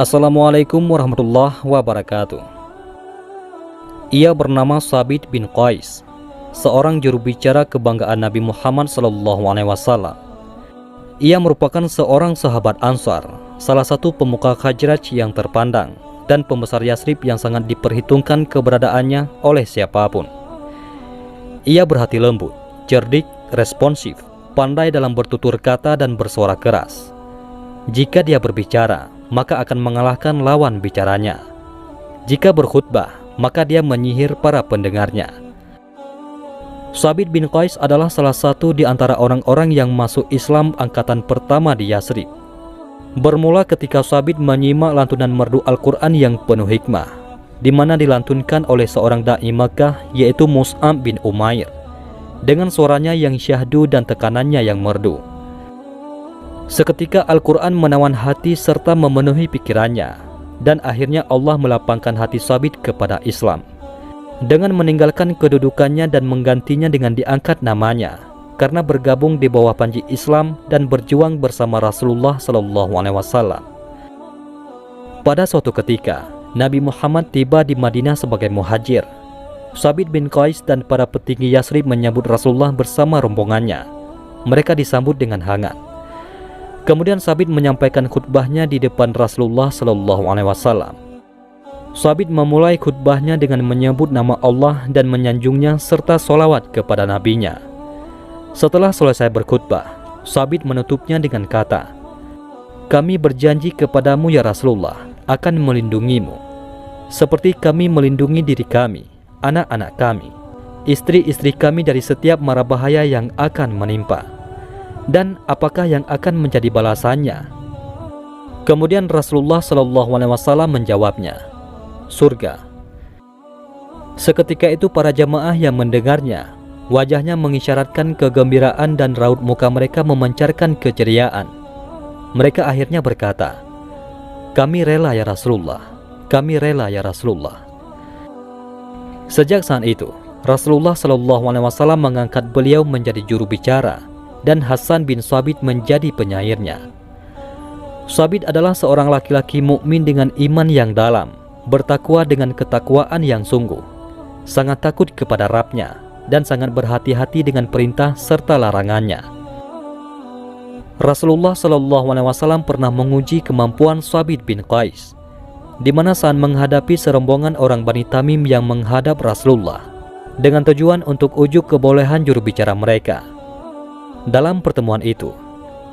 Assalamualaikum warahmatullahi wabarakatuh. Ia bernama Thabit bin Qais, seorang juru bicara kebanggaan Nabi Muhammad SAW. Ia merupakan seorang sahabat Ansar, salah satu pemuka Khazraj yang terpandang dan pembesar Yasrib yang sangat diperhitungkan keberadaannya oleh siapapun. Ia berhati lembut, cerdik, responsif, pandai dalam bertutur kata dan bersuara keras. Jika dia berbicara, maka akan mengalahkan lawan bicaranya. Jika berkhutbah, maka dia menyihir para pendengarnya. Thabit bin Qais adalah salah satu di antara orang-orang yang masuk Islam angkatan pertama di Yasrib. Bermula ketika Thabit menyimak lantunan merdu Al-Quran yang penuh hikmah, di mana dilantunkan oleh seorang da'i Makkah, yaitu Mus'ab bin Umair, dengan suaranya yang syahdu dan tekanannya yang merdu. Seketika Al-Quran menawan hati serta memenuhi pikirannya, dan akhirnya Allah melapangkan hati Thabit kepada Islam dengan meninggalkan kedudukannya dan menggantinya dengan diangkat namanya karena bergabung di bawah panji Islam dan berjuang bersama Rasulullah SAW. Pada suatu ketika, Nabi Muhammad tiba di Madinah sebagai muhajir. Thabit bin Qais dan para petinggi Yasrib menyambut Rasulullah bersama rombongannya. Mereka disambut dengan hangat. Kemudian Thabit menyampaikan khutbahnya di depan Rasulullah SAW. Thabit memulai khutbahnya dengan menyebut nama Allah dan menyanjungnya serta sholawat kepada nabinya. Setelah selesai berkhutbah, Thabit menutupnya dengan kata, "Kami berjanji kepadamu ya Rasulullah akan melindungimu, seperti kami melindungi diri kami, anak-anak kami, istri-istri kami dari setiap mara bahaya yang akan menimpa. Dan apakah yang akan menjadi balasannya?" Kemudian Rasulullah SAW menjawabnya, "Surga." Seketika itu para jamaah yang mendengarnya, wajahnya mengisyaratkan kegembiraan dan raut muka mereka memancarkan keceriaan. Mereka akhirnya berkata, "Kami rela ya Rasulullah, kami rela ya Rasulullah." Sejak saat itu, Rasulullah SAW mengangkat beliau menjadi juru bicara, dan Hasan bin Thabit menjadi penyairnya. Thabit adalah seorang laki-laki mukmin dengan iman yang dalam, bertakwa dengan ketakwaan yang sungguh, sangat takut kepada Rabb-Nya, dan sangat berhati-hati dengan perintah serta larangannya. Rasulullah SAW pernah menguji kemampuan Thabit bin Qais, di mana saat menghadapi serombongan orang Bani Tamim yang menghadap Rasulullah, dengan tujuan untuk ujuk kebolehan juru bicara mereka. Dalam pertemuan itu,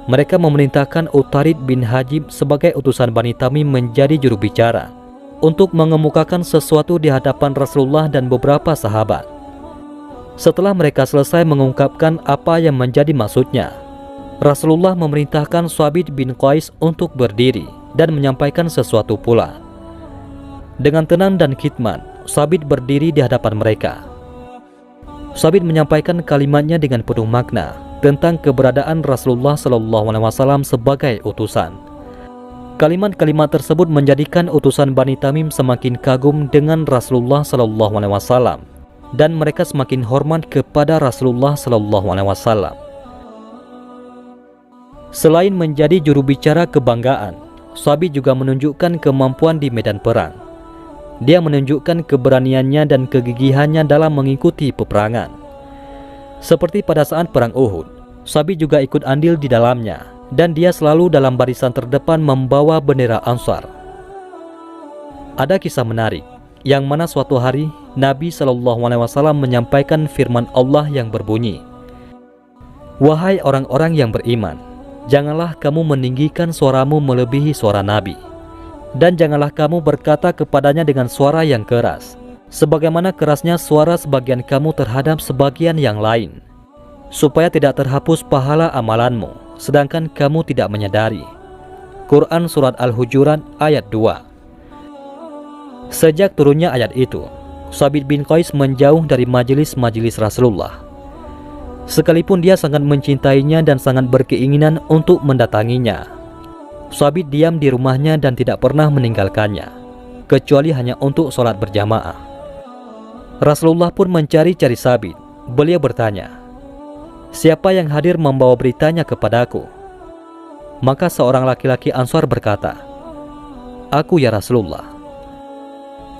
mereka memerintahkan Utarid bin Hajib sebagai utusan Bani Tamim menjadi juru bicara untuk mengemukakan sesuatu di hadapan Rasulullah dan beberapa sahabat. Setelah mereka selesai mengungkapkan apa yang menjadi maksudnya, Rasulullah memerintahkan Thabit bin Qais untuk berdiri dan menyampaikan sesuatu pula. Dengan tenang dan khidmat, Thabit berdiri di hadapan mereka. Thabit menyampaikan kalimatnya dengan penuh makna tentang keberadaan Rasulullah SAW sebagai utusan. Kalimat-kalimat tersebut menjadikan utusan Bani Tamim semakin kagum dengan Rasulullah SAW, dan mereka semakin hormat kepada Rasulullah SAW. Selain menjadi juru bicara kebanggaan, Thabit juga menunjukkan kemampuan di medan perang. Dia menunjukkan keberaniannya dan kegigihannya dalam mengikuti peperangan. Seperti pada saat perang Uhud, Thabit juga ikut andil di dalamnya, dan dia selalu dalam barisan terdepan membawa bendera Ansar. Ada kisah menarik, yang mana suatu hari Nabi SAW menyampaikan firman Allah yang berbunyi, "Wahai orang-orang yang beriman, janganlah kamu meninggikan suaramu melebihi suara Nabi, dan janganlah kamu berkata kepadanya dengan suara yang keras, sebagaimana kerasnya suara sebagian kamu terhadap sebagian yang lain, supaya tidak terhapus pahala amalanmu, sedangkan kamu tidak menyadari." Quran Surat Al-Hujurat ayat 2. Sejak turunnya ayat itu, Thabit bin Qais menjauh dari majelis-majelis Rasulullah. Sekalipun dia sangat mencintainya dan sangat berkeinginan untuk mendatanginya, Thabit diam di rumahnya dan tidak pernah meninggalkannya, kecuali hanya untuk sholat berjamaah. Rasulullah pun mencari-cari Sabit. Beliau bertanya, "Siapa yang hadir membawa beritanya kepadaku?" Maka seorang laki-laki Ansar berkata, "Aku ya Rasulullah."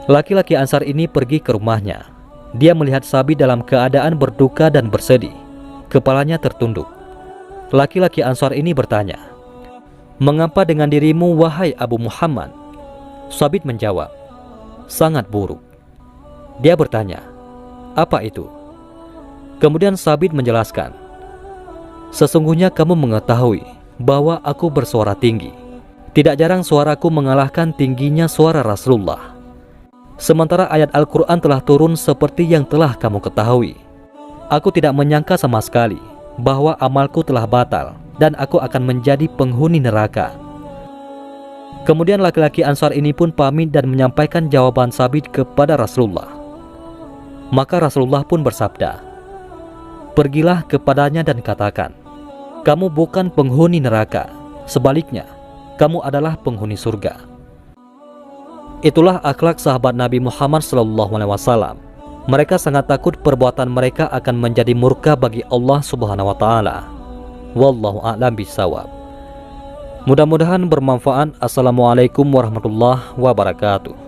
Laki-laki Ansar ini pergi ke rumahnya. Dia melihat Sabit dalam keadaan berduka dan bersedih. Kepalanya tertunduk. Laki-laki Ansar ini bertanya, "Mengapa dengan dirimu, wahai Abu Muhammad?" Sabit menjawab, "Sangat buruk." Dia bertanya, "Apa itu?" Kemudian Sabit menjelaskan, "Sesungguhnya kamu mengetahui bahwa aku bersuara tinggi. Tidak jarang suaraku mengalahkan tingginya suara Rasulullah. Sementara ayat Al-Quran telah turun seperti yang telah kamu ketahui. Aku tidak menyangka sama sekali bahwa amalku telah batal dan aku akan menjadi penghuni neraka." Kemudian laki-laki Ansar ini pun pamit dan menyampaikan jawaban Sabit kepada Rasulullah. Maka Rasulullah pun bersabda, "Pergilah kepadanya dan katakan, kamu bukan penghuni neraka, sebaliknya, kamu adalah penghuni surga." Itulah akhlak sahabat Nabi Muhammad SAW. Mereka sangat takut perbuatan mereka akan menjadi murka bagi Allah Subhanahu wa Ta'ala. Wallahu a'lam bishawab. Mudah-mudahan bermanfaat. Assalamualaikum warahmatullahi wabarakatuh.